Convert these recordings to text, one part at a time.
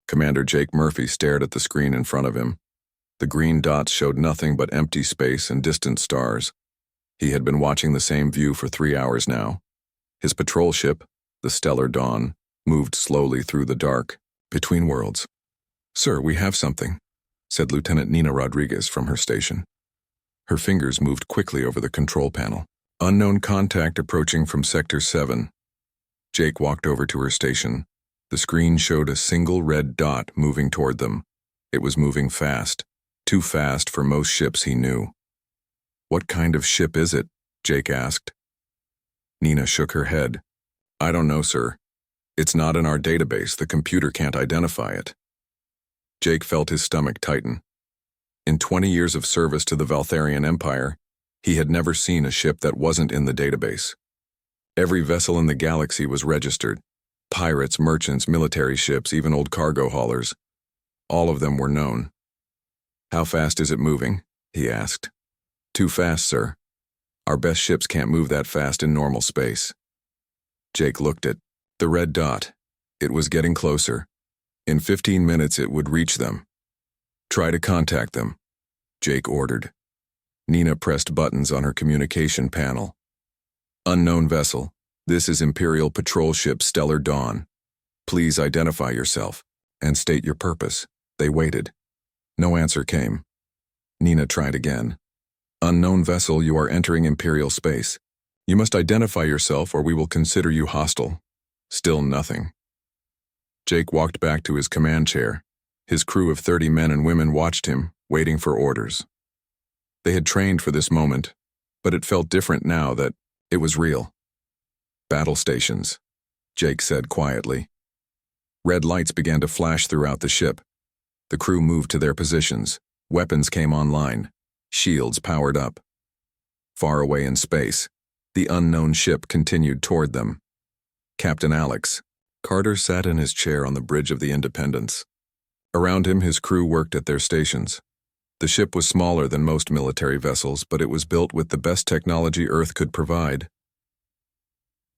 Commander Jake Murphy stared at the screen in front of him. The green dots showed nothing but empty space and distant stars. He had been watching the same view for 3 hours now. His patrol ship, the Stellar Dawn, moved slowly through the dark, between worlds. "Sir, we have something," said Lieutenant Nina Rodriguez from her station. Her fingers moved quickly over the control panel. "Unknown contact approaching from Sector 7. Jake walked over to her station. The screen showed a single red dot moving toward them. It was moving fast, too fast for most ships he knew. "What kind of ship is it?" Jake asked. Nina shook her head. "I don't know, sir. It's not in our database. The computer can't identify it." Jake felt his stomach tighten. In 20 years of service to the Valtharian Empire, he had never seen a ship that wasn't in the database. Every vessel in the galaxy was registered. Pirates, merchants, military ships, even old cargo haulers. All of them were known. "How fast is it moving?" he asked. "Too fast, sir. Our best ships can't move that fast in normal space." Jake looked at the red dot. It was getting closer. In 15 minutes it would reach them. "Try to contact them," Jake ordered. Nina pressed buttons on her communication panel. "Unknown vessel. This is Imperial Patrol Ship Stellar Dawn. Please identify yourself and state your purpose." They waited. No answer came. Nina tried again. "Unknown vessel, you are entering Imperial space. You must identify yourself or we will consider you hostile." Still nothing. Jake walked back to his command chair. His crew of 30 men and women watched him, waiting for orders. They had trained for this moment, but it felt different now that it was real. "Battle stations," Jake said quietly. Red lights began to flash throughout the ship. The crew moved to their positions. Weapons came online. Shields powered up. Far away in space, the unknown ship continued toward them. Captain Alex. Carter sat in his chair on the bridge of the Independence. Around him, his crew worked at their stations. The ship was smaller than most military vessels, but it was built with the best technology Earth could provide.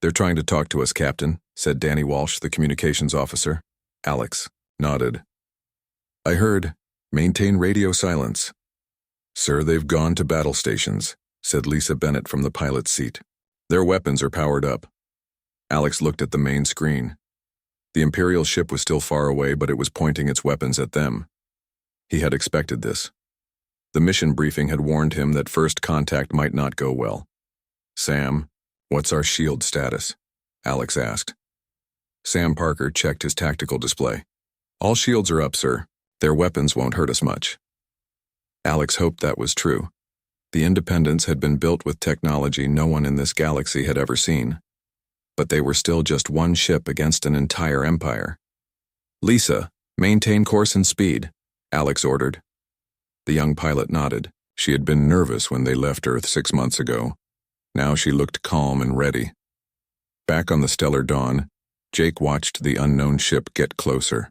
"They're trying to talk to us, Captain," said Danny Walsh, the communications officer. Alex nodded. "I heard. Maintain radio silence." "Sir, they've gone to battle stations," said Lisa Bennett from the pilot's seat. "Their weapons are powered up." Alex looked at the main screen. The Imperial ship was still far away, but it was pointing its weapons at them. He had expected this. The mission briefing had warned him that first contact might not go well. "Sam, what's our shield status?" Alex asked. Sam Parker checked his tactical display. "All shields are up, sir. Their weapons won't hurt us much." Alex hoped that was true. The Independence had been built with technology no one in this galaxy had ever seen. But they were still just one ship against an entire empire. "Lisa, maintain course and speed," Alex ordered. The young pilot nodded. She had been nervous when they left Earth 6 months ago. Now she looked calm and ready. Back on the Stellar Dawn, Jake watched the unknown ship get closer.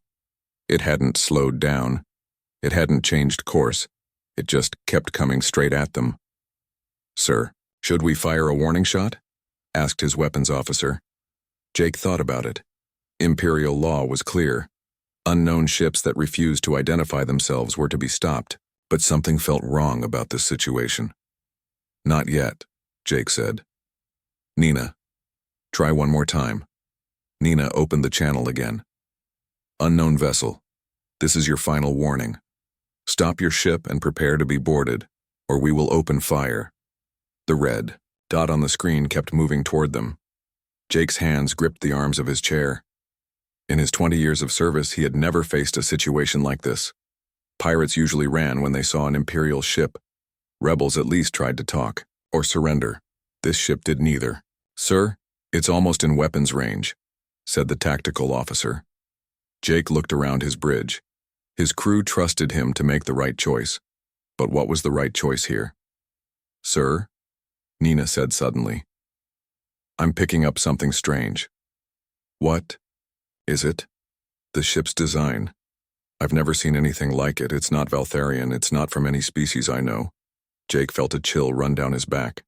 It hadn't slowed down. It hadn't changed course. It just kept coming straight at them. "Sir, should we fire a warning shot?" asked his weapons officer. Jake thought about it. Imperial law was clear. Unknown ships that refused to identify themselves were to be stopped, but something felt wrong about this situation. "Not yet," Jake said. "Nina, try one more time." Nina opened the channel again. "Unknown vessel, this is your final warning. Stop your ship and prepare to be boarded, or we will open fire." The red dot on the screen kept moving toward them. Jake's hands gripped the arms of his chair. In his 20 years of service, he had never faced a situation like this. Pirates usually ran when they saw an Imperial ship. Rebels at least tried to talk, or surrender. This ship did neither. "Sir, it's almost in weapons range," said the tactical officer. Jake looked around his bridge. His crew trusted him to make the right choice. But what was the right choice here? "Sir," Nina said suddenly, "I'm picking up something strange." "What is it?" "The ship's design. I've never seen anything like it. It's not Valtharian. It's not from any species I know." Jake felt a chill run down his back.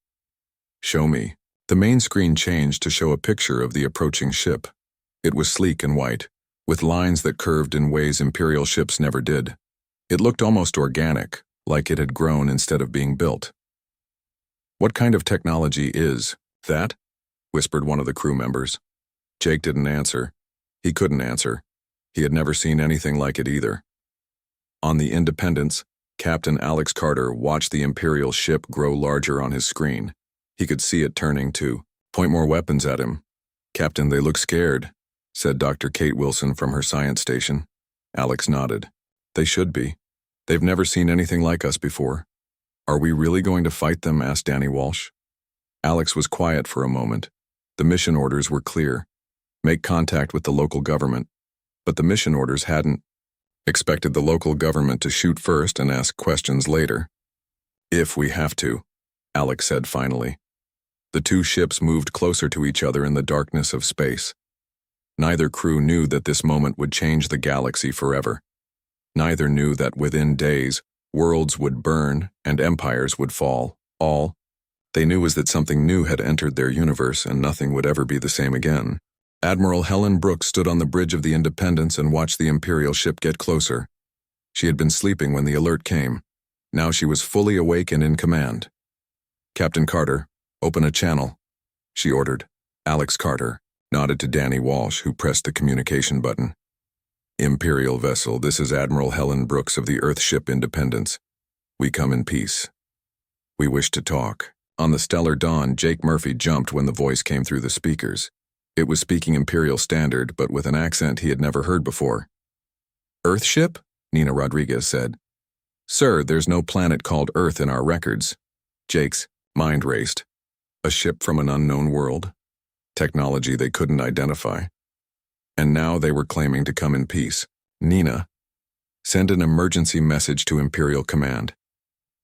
"Show me." The main screen changed to show a picture of the approaching ship. It was sleek and white, with lines that curved in ways Imperial ships never did. It looked almost organic, like it had grown instead of being built. "What kind of technology is that?" whispered one of the crew members. Jake didn't answer. He couldn't answer. He had never seen anything like it either. On the Independence, Captain Alex Carter watched the Imperial ship grow larger on his screen. He could see it turning to point more weapons at him. "Captain, they look scared," said Dr. Kate Wilson from her science station. Alex nodded. "They should be. They've never seen anything like us before." "Are we really going to fight them?" asked Danny Walsh. Alex was quiet for a moment. The mission orders were clear. Make contact with the local government. But the mission orders hadn't expected the local government to shoot first and ask questions later. "If we have to," Alex said finally. The two ships moved closer to each other in the darkness of space. Neither crew knew that this moment would change the galaxy forever. Neither knew that within days, worlds would burn and empires would fall. All they knew was that something new had entered their universe and nothing would ever be the same again. Admiral Helen Brooks stood on the bridge of the Independence and watched the Imperial ship get closer. She had been sleeping when the alert came. Now she was fully awake and in command. "Captain Carter, open a channel," she ordered. Alex Carter nodded to Danny Walsh, who pressed the communication button. "Imperial vessel, this is Admiral Helen Brooks of the Earthship Independence. We come in peace. We wish to talk." On the stellar dawn, Jake Murphy jumped when the voice came through the speakers. It was speaking Imperial Standard, but with an accent he had never heard before. "Earthship?" Nina Rodriguez said. "Sir, there's no planet called Earth in our records." Jake's mind raced. A ship from an unknown world? Technology they couldn't identify. And now they were claiming to come in peace. "Nina, send an emergency message to Imperial Command.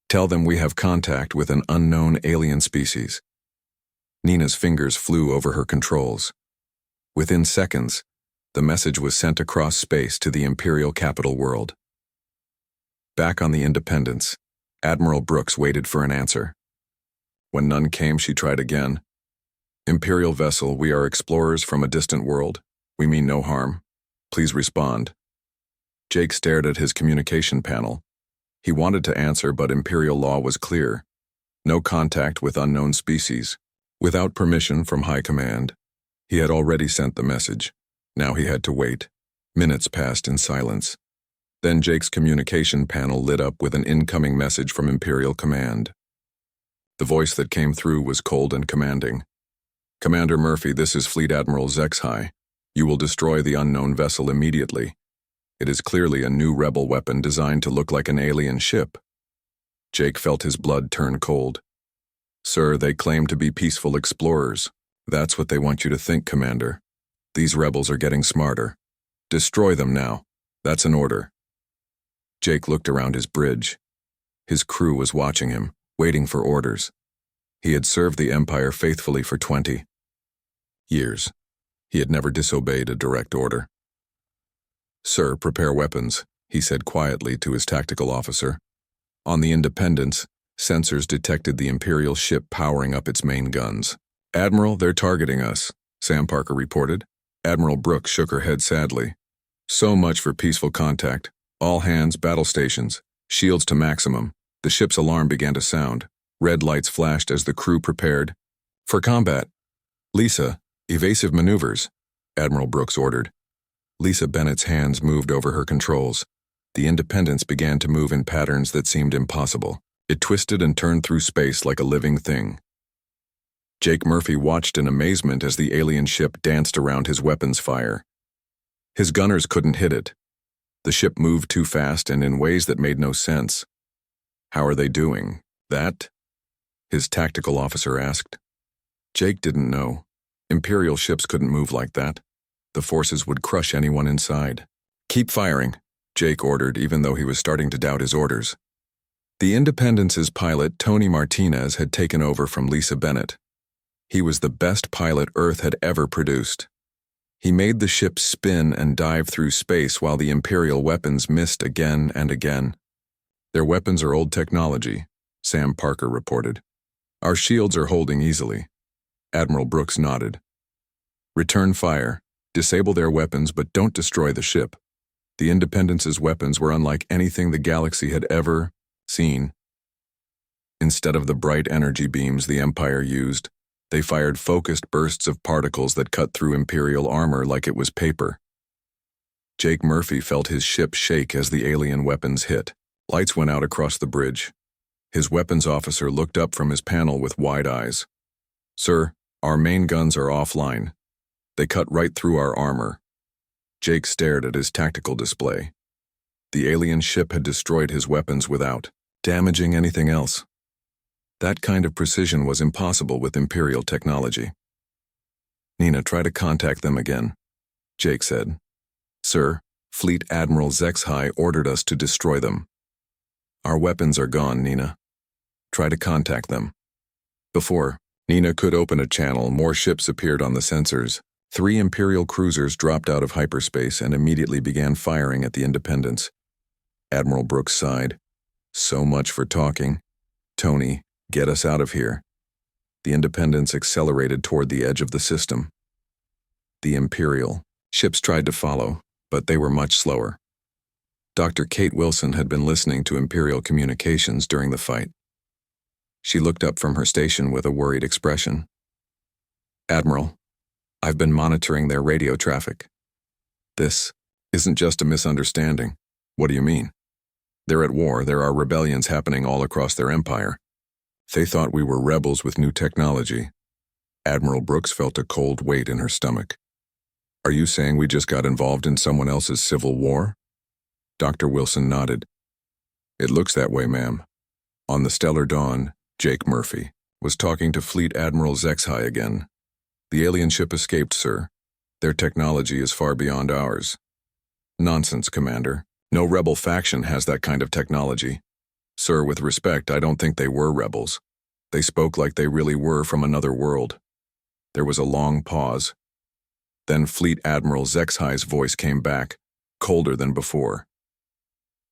Tell them we have contact with an unknown alien species." Nina's fingers flew over her controls. Within seconds, the message was sent across space to the Imperial capital world. Back on the Independence, Admiral Brooks waited for an answer. When none came, she tried again. "Imperial vessel, we are explorers from a distant world. We mean no harm. Please respond." Jake stared at his communication panel. He wanted to answer, but Imperial law was clear. No contact with unknown species. Without permission from High Command. He had already sent the message. Now he had to wait. Minutes passed in silence. Then Jake's communication panel lit up with an incoming message from Imperial Command. The voice that came through was cold and commanding. "Commander Murphy, this is Fleet Admiral Zexhai. You will destroy the unknown vessel immediately. It is clearly a new rebel weapon designed to look like an alien ship." Jake felt his blood turn cold. "Sir, they claim to be peaceful explorers. That's what they want you to think, Commander. These rebels are getting smarter. Destroy them now. That's an order." Jake looked around his bridge. His crew was watching him, waiting for orders. He had served the Empire faithfully for 20 years. He had never disobeyed a direct order. "Sir, prepare weapons," he said quietly to his tactical officer. On the Independence, sensors detected the Imperial ship powering up its main guns. "Admiral, they're targeting us," Sam Parker reported. Admiral Brooks shook her head sadly. "So much for peaceful contact. All hands, battle stations, shields to maximum." The ship's alarm began to sound. Red lights flashed as the crew prepared for combat. "Lisa, evasive maneuvers," Admiral Brooks ordered. Lisa Bennett's hands moved over her controls. The Independence began to move in patterns that seemed impossible. It twisted and turned through space like a living thing. Jake Murphy watched in amazement as the alien ship danced around his weapons fire. His gunners couldn't hit it. The ship moved too fast and in ways that made no sense. "How are they doing that?" his tactical officer asked. Jake didn't know. Imperial ships couldn't move like that. The forces would crush anyone inside. "Keep firing," Jake ordered, even though he was starting to doubt his orders. The Independence's pilot, Tony Martinez, had taken over from Lisa Bennett. He was the best pilot Earth had ever produced. He made the ship spin and dive through space while the Imperial weapons missed again and again. "Their weapons are old technology," Sam Parker reported. "Our shields are holding easily." Admiral Brooks nodded. "Return fire," Disable their weapons, but don't destroy the ship. The Independence's weapons were unlike anything the galaxy had ever seen. Instead of the bright energy beams the Empire used, they fired focused bursts of particles that cut through Imperial armor like it was paper. Jake Murphy felt his ship shake as the alien weapons hit. Lights went out across the bridge. His weapons officer looked up from his panel with wide eyes. "Sir, our main guns are offline. They cut right through our armor." Jake stared at his tactical display. The alien ship had destroyed his weapons without damaging anything else. That kind of precision was impossible with Imperial technology. "Nina, try to contact them again," Jake said. "Sir, Fleet Admiral Zexhai ordered us to destroy them." "Our weapons are gone, Nina. Try to contact them." Before Nina could open a channel, more ships appeared on the sensors. 3 Imperial cruisers dropped out of hyperspace and immediately began firing at the Independence. Admiral Brooks sighed. "So much for talking. Tony, get us out of here." The Independence accelerated toward the edge of the system. The Imperial ships tried to follow, but they were much slower. Dr. Kate Wilson had been listening to Imperial communications during the fight. She looked up from her station with a worried expression. "Admiral, I've been monitoring their radio traffic. This isn't just a misunderstanding." "What do you mean?" "They're at war. There are rebellions happening all across their empire. They thought we were rebels with new technology." Admiral Brooks felt a cold weight in her stomach. "Are you saying we just got involved in someone else's civil war?" Dr. Wilson nodded. "It looks that way, ma'am." On the Stellar Dawn, Jake Murphy was talking to Fleet Admiral Zexhai again. "The alien ship escaped, sir. Their technology is far beyond ours." "Nonsense, Commander. No rebel faction has that kind of technology." "Sir, with respect, I don't think they were rebels. They spoke like they really were from another world." There was a long pause. Then Fleet Admiral Zexhai's voice came back, colder than before.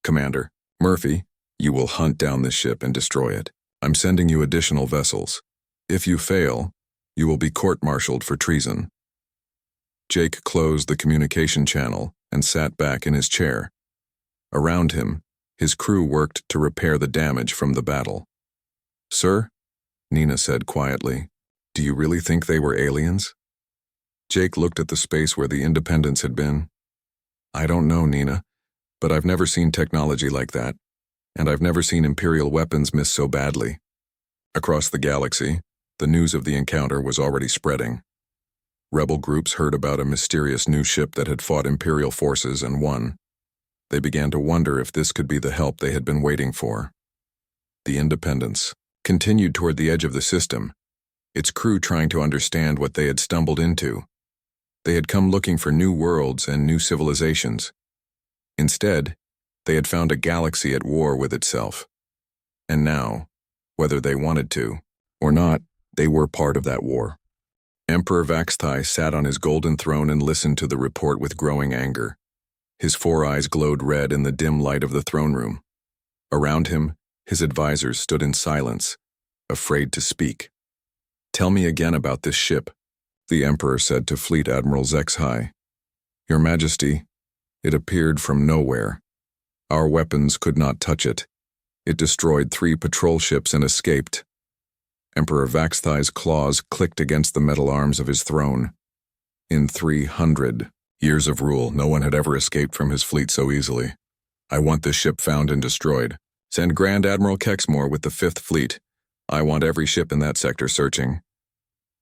"Commander, Murphy, you will hunt down this ship and destroy it. I'm sending you additional vessels. If you fail, you will be court-martialed for treason." Jake closed the communication channel and sat back in his chair. Around him, his crew worked to repair the damage from the battle. "Sir," Nina said quietly, "do you really think they were aliens?" Jake looked at the space where the Independence had been. "I don't know, Nina, but I've never seen technology like that, and I've never seen Imperial weapons miss so badly." Across the galaxy, the news of the encounter was already spreading. Rebel groups heard about a mysterious new ship that had fought Imperial forces and won. They began to wonder if this could be the help they had been waiting for. The Independence continued toward the edge of the system, its crew trying to understand what they had stumbled into. They had come looking for new worlds and new civilizations. Instead, they had found a galaxy at war with itself. And now, whether they wanted to or not, they were part of that war. Emperor Vaxthai sat on his golden throne and listened to the report with growing anger. His 4 eyes glowed red in the dim light of the throne room. Around him, his advisors stood in silence, afraid to speak. "Tell me again about this ship," the Emperor said to Fleet Admiral Zexhai. "Your Majesty, it appeared from nowhere. Our weapons could not touch it. It destroyed 3 patrol ships and escaped." Emperor Vaxthai's claws clicked against the metal arms of his throne. In 300 years of rule, no one had ever escaped from his fleet so easily. "I want this ship found and destroyed. Send Grand Admiral Kexmore with the 5th Fleet. I want every ship in that sector searching."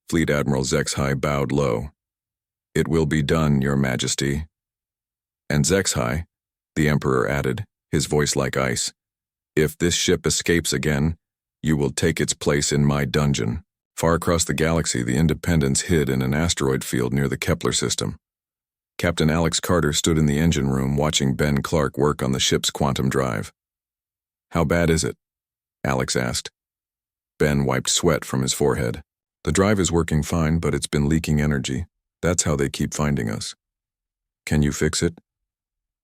Fleet Admiral Zexhai bowed low. "It will be done, Your Majesty." "And Zexhai," the Emperor added, his voice like ice, "if this ship escapes again, you will take its place in my dungeon." Far across the galaxy, the Independence hid in an asteroid field near the Kepler system. Captain Alex Carter stood in the engine room watching Ben Clark work on the ship's quantum drive. "How bad is it?" Alex asked. Ben wiped sweat from his forehead. "The drive is working fine, but it's been leaking energy. That's how they keep finding us." "Can you fix it?"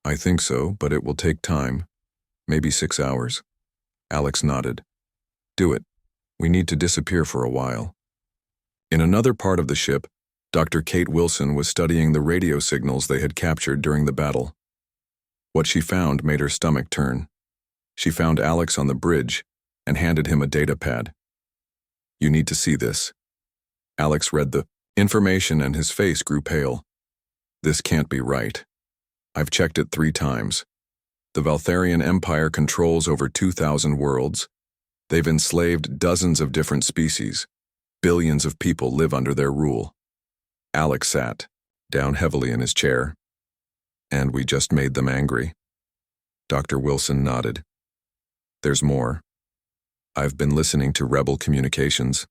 "I think so, but it will take time. Maybe 6 hours." Alex nodded. "Do it. We need to disappear for a while." In another part of the ship, Dr. Kate Wilson was studying the radio signals they had captured during the battle. What she found made her stomach turn. She found Alex on the bridge and handed him a data pad. "You need to see this." Alex read the information and his face grew pale. "This can't be right. I've checked it 3 times. The Valtharian Empire controls over 2,000 worlds. They've enslaved dozens of different species. Billions of people live under their rule." Alex sat down heavily in his chair. "And we just made them angry." Dr. Wilson nodded. "There's more. I've been listening to rebel communications.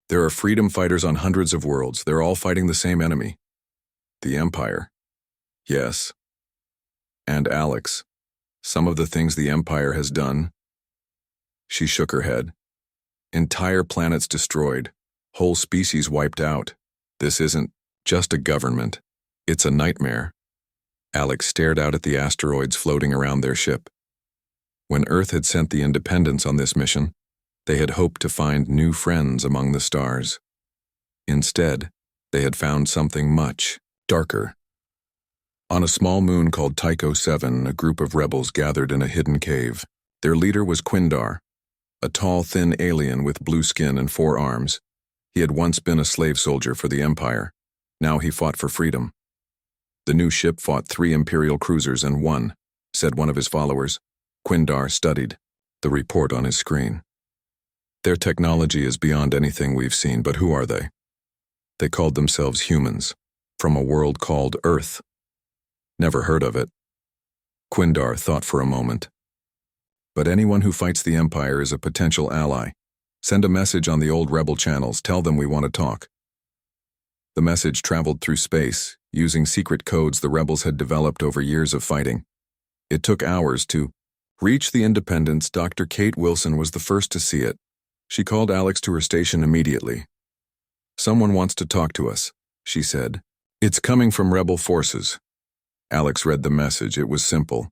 There are freedom fighters on hundreds of worlds. They're all fighting the same enemy. The Empire." "Yes." "And Alex, some of the things the Empire has done." She shook her head. "Entire planets destroyed. Whole species wiped out. This isn't just a government. It's a nightmare." Alex stared out at the asteroids floating around their ship. When Earth had sent the Independents on this mission, they had hoped to find new friends among the stars. Instead, they had found something much darker. On a small moon called Tycho 7, a group of rebels gathered in a hidden cave. Their leader was Quindar, a tall, thin alien with blue skin and 4 arms. He had once been a slave soldier for the Empire. Now he fought for freedom. "The new ship fought 3 Imperial cruisers and won," said one of his followers. Quindar studied the report on his screen. "Their technology is beyond anything we've seen, but who are they?" "They called themselves humans, from a world called Earth." "Never heard of it." Quindar thought for a moment. "But anyone who fights the Empire is a potential ally. Send a message on the old rebel channels. Tell them we want to talk." The message traveled through space, using secret codes the rebels had developed over years of fighting. It took hours to reach the Independents. Dr. Kate Wilson was the first to see it. She called Alex to her station immediately. "Someone wants to talk to us," she said. "It's coming from rebel forces." Alex read the message. It was simple.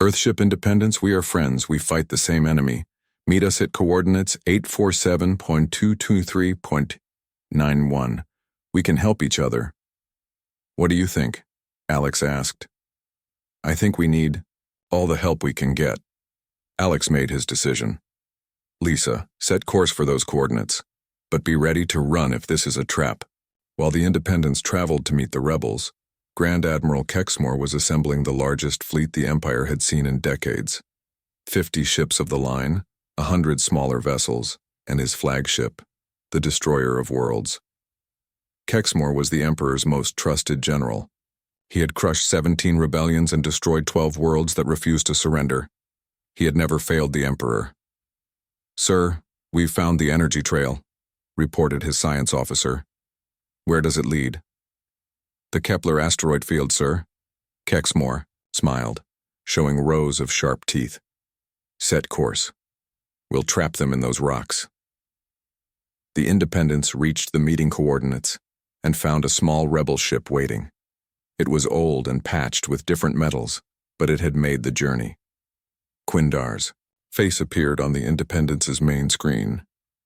"Earthship Independence, we are friends. We fight the same enemy. Meet us at coordinates 847.223.91. We can help each other." "What do you think?" Alex asked. "I think we need all the help we can get." Alex made his decision. "Lisa, set course for those coordinates, but be ready to run if this is a trap." While the Independents traveled to meet the rebels, Grand Admiral Kexmore was assembling the largest fleet the Empire had seen in decades. 50 ships of the line, 100 smaller vessels, and his flagship, the Destroyer of Worlds. Kexmore was the Emperor's most trusted general. He had crushed 17 rebellions and destroyed 12 worlds that refused to surrender. He had never failed the Emperor. "Sir, we've found the energy trail," reported his science officer. "Where does it lead?" "The Kepler asteroid field, sir." Kexmore smiled, showing rows of sharp teeth. "Set course. We'll trap them in those rocks." The Independents reached the meeting coordinates and found a small rebel ship waiting. It was old and patched with different metals, but it had made the journey. Quindar's face appeared on the Independence's main screen.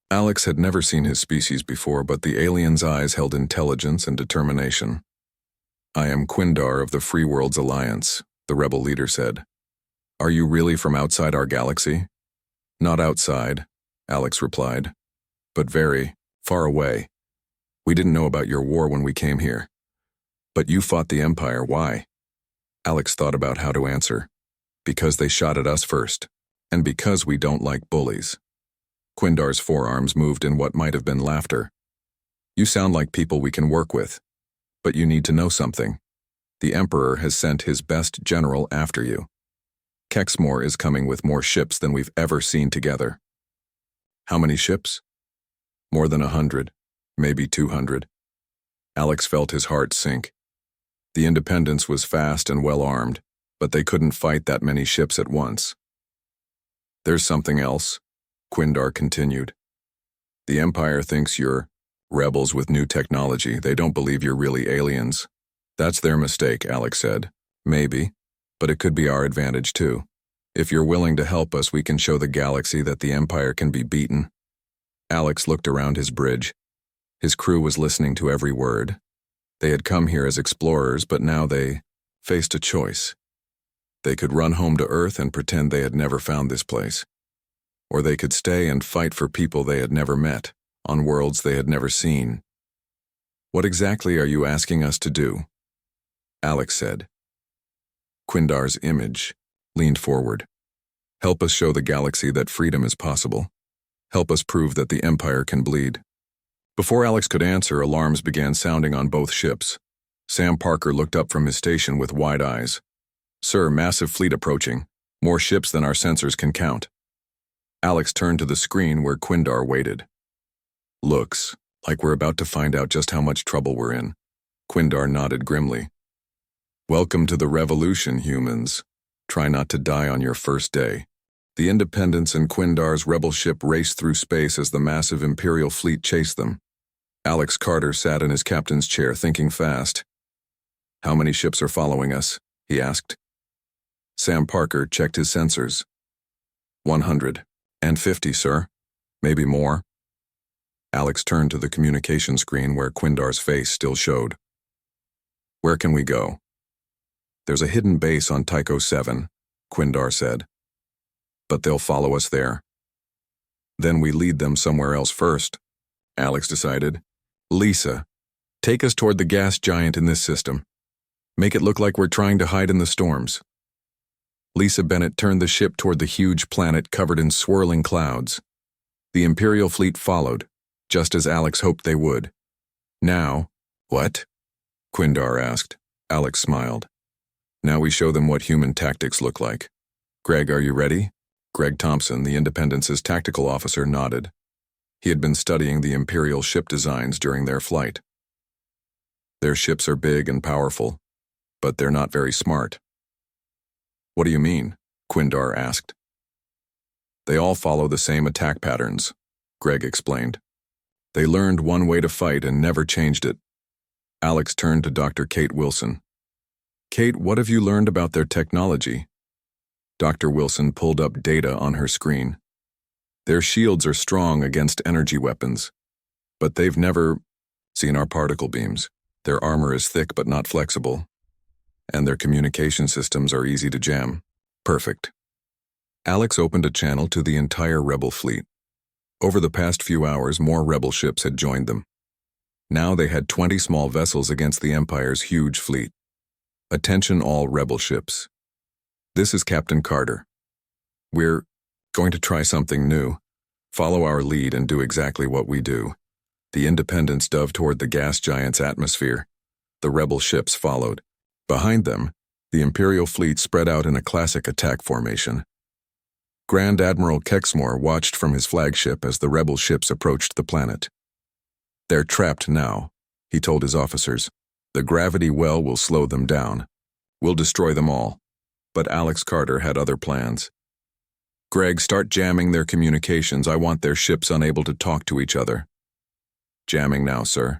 Alex had never seen his species before, but the alien's eyes held intelligence and determination. "I am Quindar of the Free Worlds Alliance," the rebel leader said. "Are you really from outside our galaxy?" "Not outside," Alex replied, "but very far away. We didn't know about your war when we came here. But you fought the Empire. Why?" Alex thought about how to answer. "Because they shot at us first, and because we don't like bullies." Quindar's forearms moved in what might have been laughter. "You sound like people we can work with. But you need to know something. The Emperor has sent his best general after you. Kexmore is coming with more ships than we've ever seen together." "How many ships?" "More than 100, maybe 200. Alex felt his heart sink. The Independence was fast and well-armed, but they couldn't fight that many ships at once. "There's something else," Quindar continued. "The Empire thinks you're rebels with new technology. They don't believe you're really aliens." "That's their mistake," Alex said. "Maybe, but it could be our advantage too. If you're willing to help us, we can show the galaxy that the Empire can be beaten." Alex looked around his bridge. His crew was listening to every word. They had come here as explorers, but now they faced a choice. They could run home to Earth and pretend they had never found this place. Or they could stay and fight for people they had never met, on worlds they had never seen. What exactly are you asking us to do? Alex said. Quindar's image leaned forward. Help us show the galaxy that freedom is possible. Help us prove that the Empire can bleed. Before Alex could answer, alarms began sounding on both ships. Sam Parker looked up from his station with wide eyes. Sir, massive fleet approaching. More ships than our sensors can count. Alex turned to the screen where Quindar waited. Looks like we're about to find out just how much trouble we're in. Quindar nodded grimly. Welcome to the revolution, humans. Try not to die on your first day. The Independence and Quindar's rebel ship raced through space as the massive Imperial fleet chased them. Alex Carter sat in his captain's chair, thinking fast. How many ships are following us? He asked. Sam Parker checked his sensors. 150, sir. Maybe more. Alex turned to the communication screen where Quindar's face still showed. Where can we go? There's a hidden base on Tycho 7, Quindar said. But they'll follow us there. Then we lead them somewhere else first, Alex decided. Lisa, take us toward the gas giant in this system. Make it look like we're trying to hide in the storms. Lisa Bennett turned the ship toward the huge planet covered in swirling clouds. The Imperial fleet followed, just as Alex hoped they would. Now, what? Quindar asked. Alex smiled. Now we show them what human tactics look like. Greg, are you ready? Greg Thompson, the Independence's tactical officer, nodded. He had been studying the Imperial ship designs during their flight. Their ships are big and powerful, but they're not very smart. What do you mean? Quindar asked. They all follow the same attack patterns, Greg explained. They learned one way to fight and never changed it. Alex turned to Dr. Kate Wilson. Kate, what have you learned about their technology? Dr. Wilson pulled up data on her screen. Their shields are strong against energy weapons, but they've never seen our particle beams. Their armor is thick but not flexible, and their communication systems are easy to jam. Perfect. Alex opened a channel to the entire rebel fleet. Over the past few hours, more rebel ships had joined them. Now they had 20 small vessels against the Empire's huge fleet. Attention all rebel ships. This is Captain Carter. We're going to try something new. Follow our lead and do exactly what we do. The Independence dove toward the gas giant's atmosphere. The rebel ships followed. Behind them, the Imperial fleet spread out in a classic attack formation. Grand Admiral Kexmore watched from his flagship as the rebel ships approached the planet. They're trapped now, he told his officers. The gravity well will slow them down. We'll destroy them all. But Alex Carter had other plans. Greg, start jamming their communications. I want their ships unable to talk to each other. Jamming now, sir.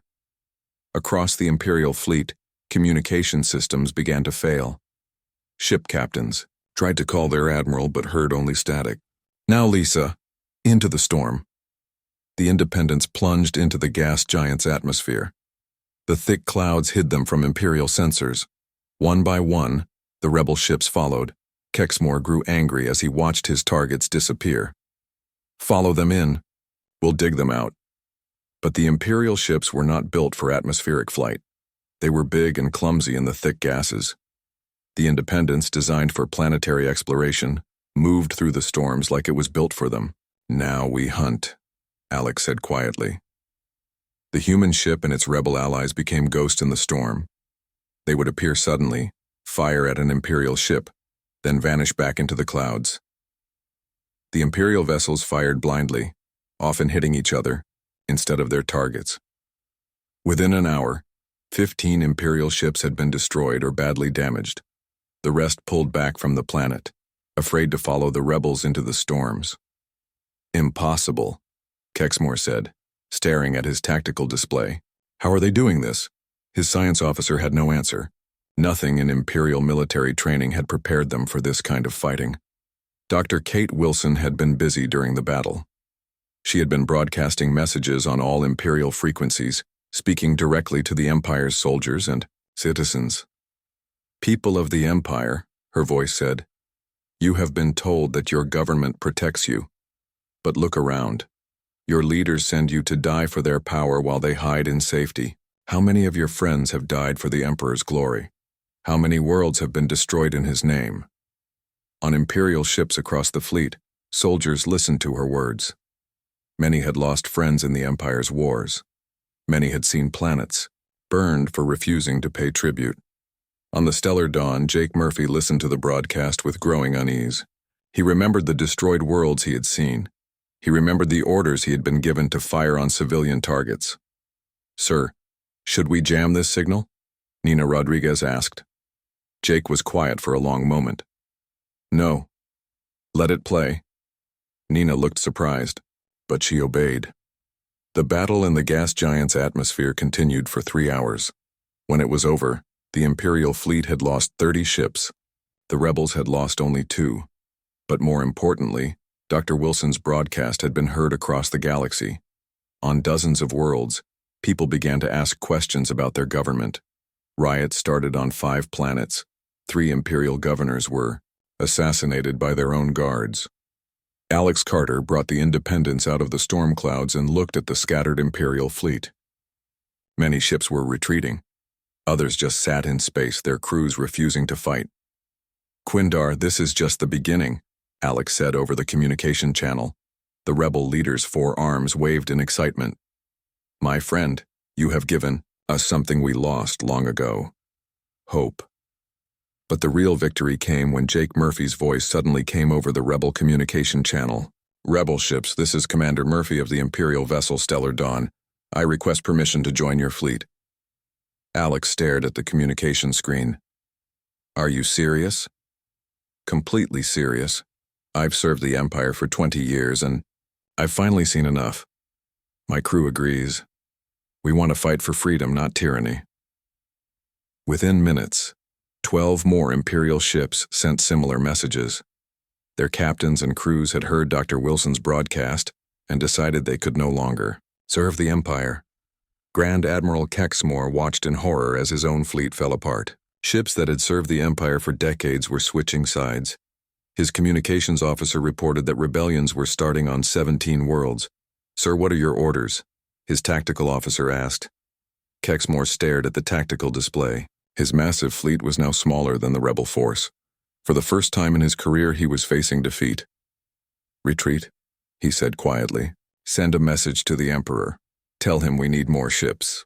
Across the Imperial fleet, communication systems began to fail. Ship captains tried to call their admiral but heard only static. Now, Lisa, into the storm. The Independence plunged into the gas giant's atmosphere. The thick clouds hid them from Imperial sensors. One by one, the rebel ships followed. Kexmore grew angry as he watched his targets disappear. Follow them in. We'll dig them out. But the Imperial ships were not built for atmospheric flight. They were big and clumsy in the thick gases. The Independence, designed for planetary exploration, moved through the storms like it was built for them. Now we hunt, Alex said quietly. The human ship and its rebel allies became ghosts in the storm. They would appear suddenly, fire at an Imperial ship, then vanish back into the clouds. The Imperial vessels fired blindly, often hitting each other, instead of their targets. Within an hour, 15 Imperial ships had been destroyed or badly damaged. The rest pulled back from the planet, afraid to follow the rebels into the storms. Impossible, Kexmore said, staring at his tactical display. How are they doing this? His science officer had no answer. Nothing in Imperial military training had prepared them for this kind of fighting. Dr. Kate Wilson had been busy during the battle. She had been broadcasting messages on all Imperial frequencies, speaking directly to the Empire's soldiers and citizens. "People of the Empire," her voice said, "you have been told that your government protects you. But look around. Your leaders send you to die for their power while they hide in safety. How many of your friends have died for the Emperor's glory? How many worlds have been destroyed in his name?" On Imperial ships across the fleet, soldiers listened to her words. Many had lost friends in the Empire's wars. Many had seen planets burned for refusing to pay tribute. On the stellar dawn, Jake Murphy listened to the broadcast with growing unease. He remembered the destroyed worlds he had seen. He remembered the orders he had been given to fire on civilian targets. "Sir, should we jam this signal?" Nina Rodriguez asked. Jake was quiet for a long moment. "No. Let it play." Nina looked surprised, but she obeyed. The battle in the gas giant's atmosphere continued for 3 hours. When it was over, the Imperial fleet had lost 30 ships. The rebels had lost only 2. But more importantly, Dr. Wilson's broadcast had been heard across the galaxy. On dozens of worlds, people began to ask questions about their government. Riots started on 5 planets. 3 Imperial governors were assassinated by their own guards. Alex Carter brought the Independence out of the storm clouds and looked at the scattered Imperial fleet. Many ships were retreating. Others just sat in space, their crews refusing to fight. "Quindar, this is just the beginning," Alex said over the communication channel. The rebel leader's 4 arms waved in excitement. "My friend, you have given us something we lost long ago. Hope." But the real victory came when Jake Murphy's voice suddenly came over the rebel communication channel. "Rebel ships, this is Commander Murphy of the Imperial vessel Stellar Dawn. I request permission to join your fleet." Alex stared at the communication screen. "Are you serious?" "Completely serious. I've served the Empire for 20 years and I've finally seen enough. My crew agrees. We want to fight for freedom, not tyranny." Within minutes, 12 more Imperial ships sent similar messages. Their captains and crews had heard Dr. Wilson's broadcast and decided they could no longer serve the Empire. Grand Admiral Kexmore watched in horror as his own fleet fell apart. Ships that had served the Empire for decades were switching sides. His communications officer reported that rebellions were starting on 17 worlds. "Sir, what are your orders?" his tactical officer asked. Kexmore stared at the tactical display. His massive fleet was now smaller than the rebel force. For the first time in his career, he was facing defeat. "Retreat," he said quietly. "Send a message to the Emperor. Tell him we need more ships."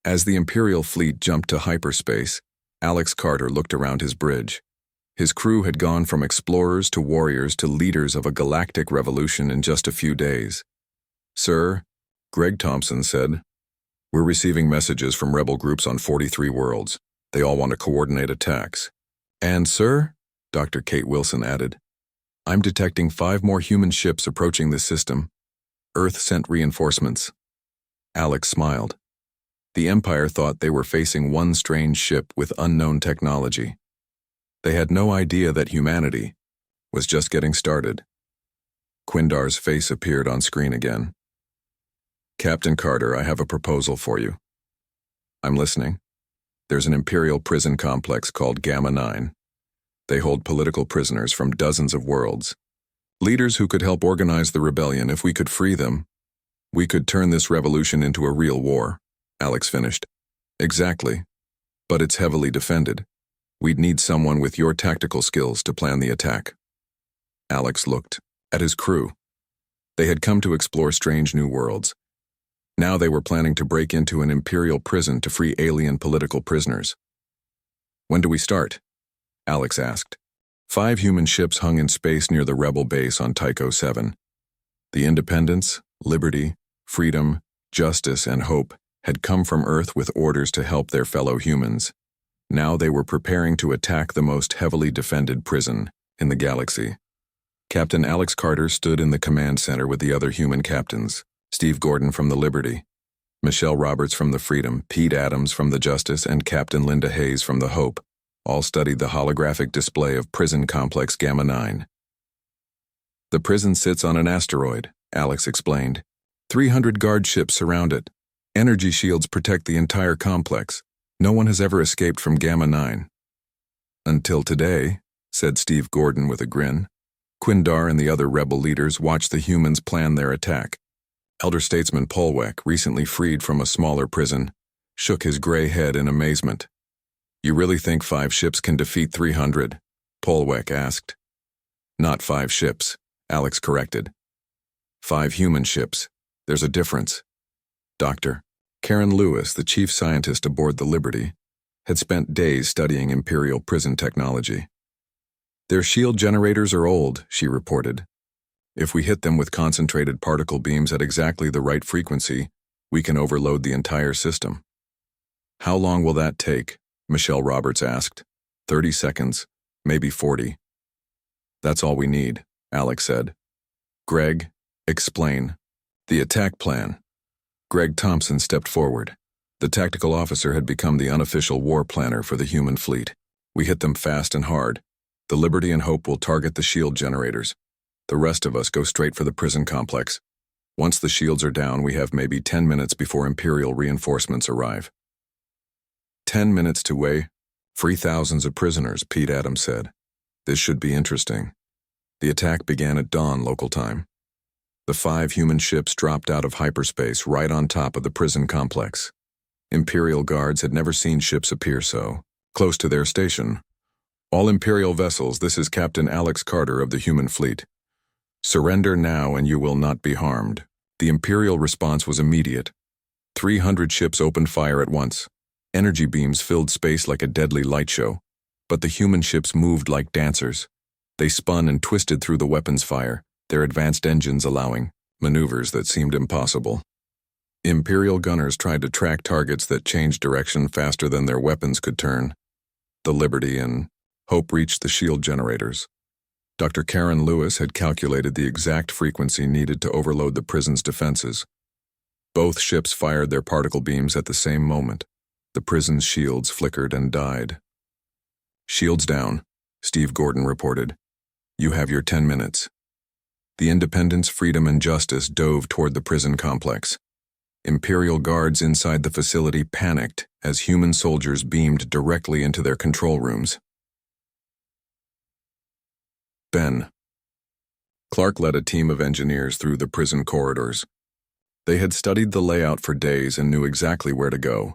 As the Imperial fleet jumped to hyperspace, Alex Carter looked around his bridge. His crew had gone from explorers to warriors to leaders of a galactic revolution in just a few days. "Sir," Greg Thompson said, "we're receiving messages from rebel groups on 43 worlds. They all want to coordinate attacks." "And, sir," Dr. Kate Wilson added, "I'm detecting 5 more human ships approaching this system. Earth sent reinforcements." Alex smiled. The Empire thought they were facing one strange ship with unknown technology. They had no idea that humanity was just getting started. Quindar's face appeared on screen again. "Captain Carter, I have a proposal for you." "I'm listening." "There's an Imperial prison complex called Gamma 9. They hold political prisoners from dozens of worlds. Leaders who could help organize the rebellion. If we could free them, we could turn this revolution into a real war," Alex finished. "Exactly. But it's heavily defended. We'd need someone with your tactical skills to plan the attack." Alex looked at his crew. They had come to explore strange new worlds. Now they were planning to break into an Imperial prison to free alien political prisoners. "When do we start?" Alex asked. 5 human ships hung in space near the rebel base on Tycho 7. The Independence, Liberty, Freedom, Justice, and Hope had come from Earth with orders to help their fellow humans. Now they were preparing to attack the most heavily defended prison in the galaxy. Captain Alex Carter stood in the command center with the other human captains: Steve Gordon from the Liberty, Michelle Roberts from the Freedom, Pete Adams from the Justice, and Captain Linda Hayes from the Hope. All studied the holographic display of prison complex Gamma 9. "The prison sits on an asteroid," Alex explained. 300 guard ships surround it. Energy shields protect the entire complex. No one has ever escaped from Gamma 9. Until today, said Steve Gordon with a grin. Quindar and the other rebel leaders watched the humans plan their attack. Elder statesman Polwek, recently freed from a smaller prison, shook his gray head in amazement. You really think 5 ships can defeat 300? Polwek asked. Not 5 ships, Alex corrected. 5 human ships. There's a difference. Dr. Karen Lewis, the chief scientist aboard the Liberty, had spent days studying Imperial prison technology. Their shield generators are old, she reported. If we hit them with concentrated particle beams at exactly the right frequency, we can overload the entire system. How long will that take? Michelle Roberts asked. 30 seconds, maybe 40. That's all we need, Alex said. Greg, explain. The attack plan. Greg Thompson stepped forward. The tactical officer had become the unofficial war planner for the human fleet. We hit them fast and hard. The Liberty and Hope will target the shield generators. The rest of us go straight for the prison complex. Once the shields are down, we have maybe 10 minutes before Imperial reinforcements arrive. 10 minutes to free thousands of prisoners, Pete Adams said. This should be interesting. The attack began at dawn local time. The 5 human ships dropped out of hyperspace right on top of the prison complex. Imperial guards had never seen ships appear so close to their station. All Imperial vessels, this is Captain Alex Carter of the human fleet. Surrender now and you will not be harmed. The Imperial response was immediate. 300 ships opened fire at once. Energy beams filled space like a deadly light show. But the human ships moved like dancers. They spun and twisted through the weapons fire, their advanced engines allowing maneuvers that seemed impossible. Imperial gunners tried to track targets that changed direction faster than their weapons could turn. The Liberty and Hope reached the shield generators. Dr. Karen Lewis had calculated the exact frequency needed to overload the prison's defenses. Both ships fired their particle beams at the same moment. The prison's shields flickered and died. Shields down, Steve Gordon reported. You have your 10 minutes. The Independence, Freedom, and Justice dove toward the prison complex. Imperial guards inside the facility panicked as human soldiers beamed directly into their control rooms. Ben. Clark led a team of engineers through the prison corridors. They had studied the layout for days and knew exactly where to go.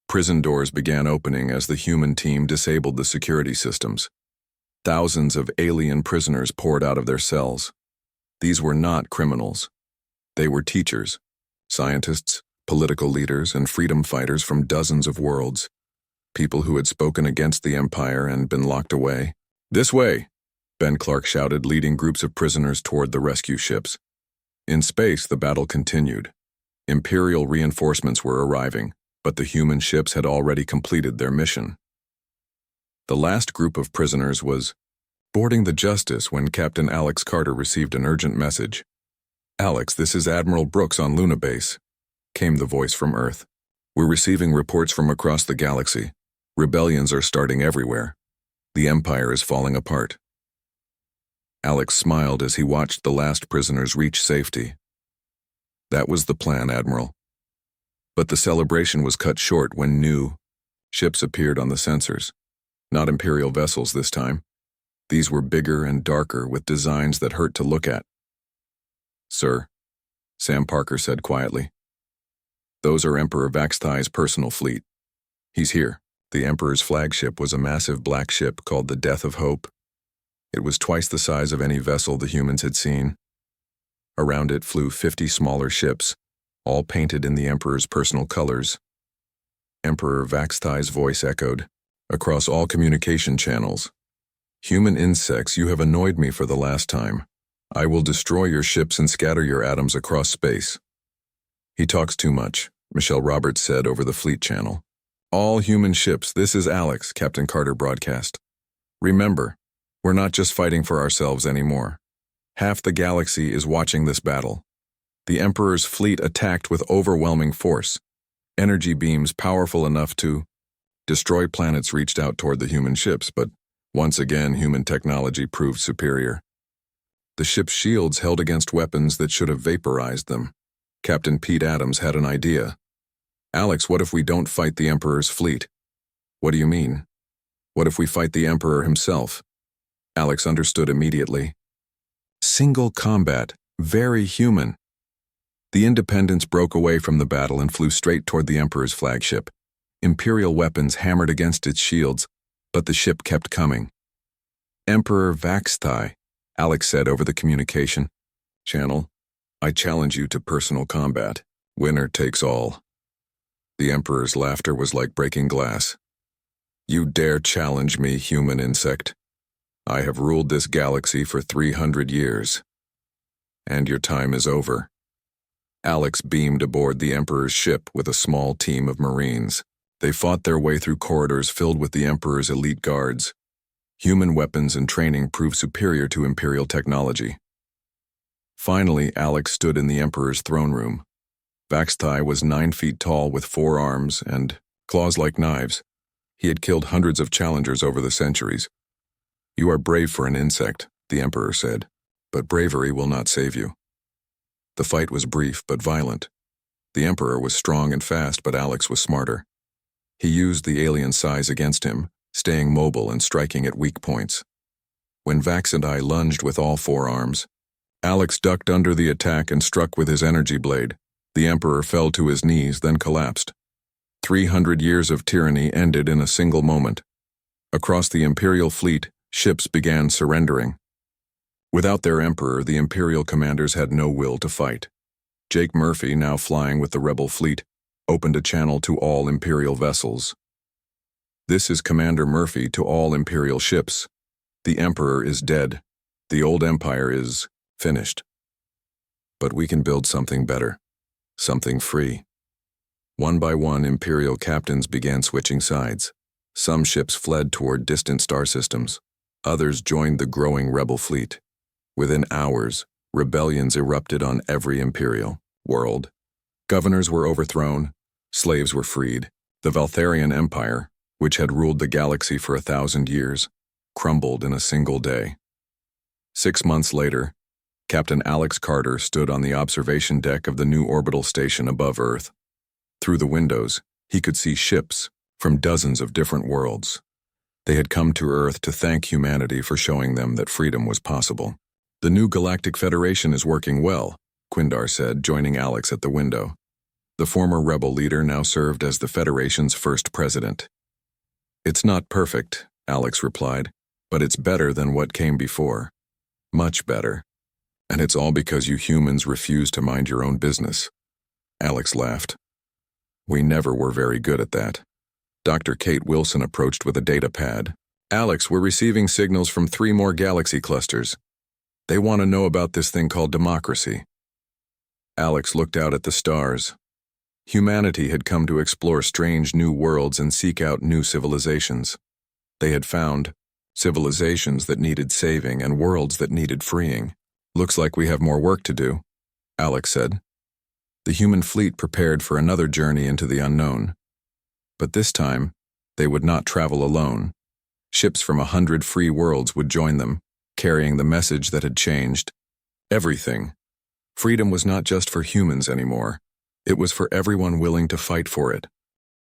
Prison doors began opening as the human team disabled the security systems. Thousands of alien prisoners poured out of their cells. These were not criminals. They were teachers, scientists, political leaders, and freedom fighters from dozens of worlds. People who had spoken against the Empire and been locked away. This way, Ben Clark shouted, leading groups of prisoners toward the rescue ships. In space, the battle continued. Imperial reinforcements were arriving, but the human ships had already completed their mission. The last group of prisoners was boarding the Justice when Captain Alex Carter received an urgent message. Alex, this is Admiral Brooks on Luna Base, came the voice from Earth. We're receiving reports from across the galaxy. Rebellions are starting everywhere. The Empire is falling apart. Alex smiled as he watched the last prisoners reach safety. That was the plan, Admiral. But the celebration was cut short when new ships appeared on the sensors. Not Imperial vessels this time. These were bigger and darker with designs that hurt to look at. Sir, Sam Parker said quietly. Those are Emperor Vaxthai's personal fleet. He's here. The Emperor's flagship was a massive black ship called the Death of Hope. It was twice the size of any vessel the humans had seen. Around it flew 50 smaller ships, all painted in the Emperor's personal colors. Emperor Vaxthai's voice echoed across all communication channels. Human insects, you have annoyed me for the last time. I will destroy your ships and scatter your atoms across space. He talks too much, Michelle Roberts said over the fleet channel. All human ships, this is Alex, Captain Carter broadcast. Remember, we're not just fighting for ourselves anymore. Half the galaxy is watching this battle. The Emperor's fleet attacked with overwhelming force. Energy beams powerful enough to destroy planets reached out toward the human ships, but once again human technology proved superior. The ship's shields held against weapons that should have vaporized them. Captain Pete Adams had an idea. Alex, what if we don't fight the Emperor's fleet? What do you mean? What if we fight the Emperor himself? Alex understood immediately. Single combat, very human. The Independents broke away from the battle and flew straight toward the Emperor's flagship. Imperial weapons hammered against its shields, but the ship kept coming. Emperor Vaxthai, Alex said over the communication channel, I challenge you to personal combat. Winner takes all. The Emperor's laughter was like breaking glass. You dare challenge me, human insect? I have ruled this galaxy for 300 years. And your time is over. Alex beamed aboard the Emperor's ship with a small team of Marines. They fought their way through corridors filled with the Emperor's elite guards. Human weapons and training proved superior to Imperial technology. Finally, Alex stood in the Emperor's throne room. Vaxthai was 9 feet tall with 4 arms and claws like knives. He had killed hundreds of challengers over the centuries. You are brave for an insect, the Emperor said, but bravery will not save you. The fight was brief but violent. The Emperor was strong and fast, but Alex was smarter. He used the alien size against him, staying mobile and striking at weak points. When Vax and I lunged with all 4 arms, Alex ducked under the attack and struck with his energy blade. The Emperor fell to his knees, then collapsed. 300 years of tyranny ended in a single moment. Across the Imperial fleet, ships began surrendering. Without their Emperor, the Imperial commanders had no will to fight. Jake Murphy, now flying with the rebel fleet, opened a channel to all Imperial vessels. This is Commander Murphy to all Imperial ships. The Emperor is dead. The old empire is finished. But we can build something better. Something free. One by one, Imperial captains began switching sides. Some ships fled toward distant star systems. Others joined the growing rebel fleet. Within hours, rebellions erupted on every Imperial world. Governors were overthrown. Slaves were freed. The Valtharian Empire, which had ruled the galaxy for 1,000 years, crumbled in a single day. 6 months later, Captain Alex Carter stood on the observation deck of the new orbital station above Earth. Through the windows, he could see ships from dozens of different worlds. They had come to Earth to thank humanity for showing them that freedom was possible. The new Galactic Federation is working well, Quindar said, joining Alex at the window. The former rebel leader now served as the Federation's first president. It's not perfect, Alex replied, but it's better than what came before. Much better. And it's all because you humans refuse to mind your own business. Alex laughed. We never were very good at that. Dr. Kate Wilson approached with a data pad. Alex, we're receiving signals from 3 more galaxy clusters. They want to know about this thing called democracy. Alex looked out at the stars. Humanity had come to explore strange new worlds and seek out new civilizations. They had found civilizations that needed saving and worlds that needed freeing. Looks like we have more work to do, Alex said. The human fleet prepared for another journey into the unknown. But this time, they would not travel alone. Ships from 100 free worlds would join them, carrying the message that had changed everything. Freedom was not just for humans anymore. It was for everyone willing to fight for it.